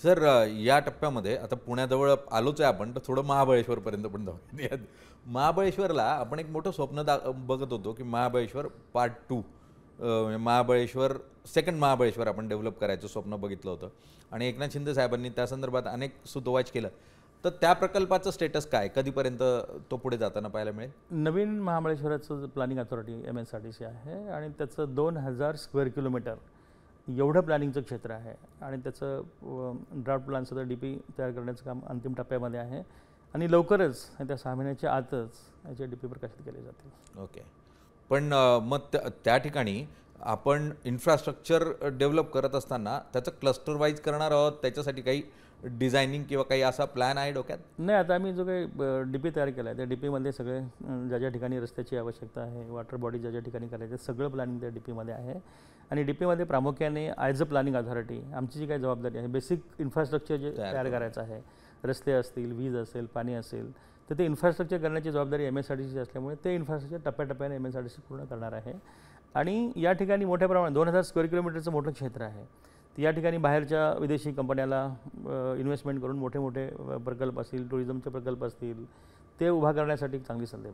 Sir या टप्प्यामध्ये आता पुण्याजवळ आलोच आहे आपण, तर थोडं महाबळेश्वरपर्यंत पण जाऊया. महाबळेश्वरला आपण एक मोठं स्वप्न बघत होतो की महाबळेश्वर पार्ट 2, महाबळेश्वर सेकंड महाबळेश्वर आपण डेव्हलप करायचं स्वप्न बघितलं होतं आणि एकनाथ शिंदे साहेबांनी त्या संदर्भात अनेक सुतोवाच केलं. तर त्या प्रकल्पाचं स्टेटस काय, कधीपर्यंत तो पुढे जाताना पाहायला मिळेल? नवीन महाबळेश्वराचं प्लॅनिंग अथॉरिटी MSRDC आहे आणि त्याचं 2000 स्क्वेअर किलोमीटर एवढं प्लॅनिंगचं क्षेत्र आहे आणि त्याचं ड्राफ्ट प्लॅनचं DP तयार करण्याचं काम अंतिम टप्प्यामध्ये आहे आणि लवकरच त्या 6 महिन्याच्या आतच याचे DP प्रकाशित केले जातील. ओके. पण मग त्या ठिकाणी आपण इन्फ्रास्ट्रक्चर डेव्हलप करत असताना त्याचं क्लस्टर वाईज करणार आहोत, त्याच्यासाठी काही डिझायनिंग किंवा काही असा प्लॅन आहे डोक्यात? नाही, आता आम्ही जो काही DP तयार केला आहे त्या DPमध्ये सगळे ज्या ज्या ठिकाणी रस्त्याची आवश्यकता आहे, वॉटर बॉडी ज्या ज्या ठिकाणी करायचं सगळं प्लॅनिंग त्या DPमध्ये आहे आणि DPमध्ये प्रामुख्याने ॲज अ प्लॅनिंग अथॉरिटी आमची जी काही जबाबदारी आहे, बेसिक इन्फ्रास्ट्रक्चर जे तयार करायचं आहे, रस्ते असतील, वीज असेल, पाणी असेल, तर ते इन्फ्रास्ट्रक्चर करण्याची जबाबदारी MSRDC असल्यामुळे ते इन्फ्रास्ट्रक्चर टप्प्याटप्प्याने MSRDC पूर्ण करणार आहे आणि या ठिकाणी मोठ्या प्रमाणात 2000 स्क्वेअर किलोमीटरचं मोठं क्षेत्र आहे. या ठिकाणी बाहेरच्या विदेशी कंपन्याला इन्व्हेस्टमेंट करून मोठे मोठे प्रकल्प असतील, टुरिझमचे प्रकल्प असतील, ते उभा करण्यासाठी चांगली संधी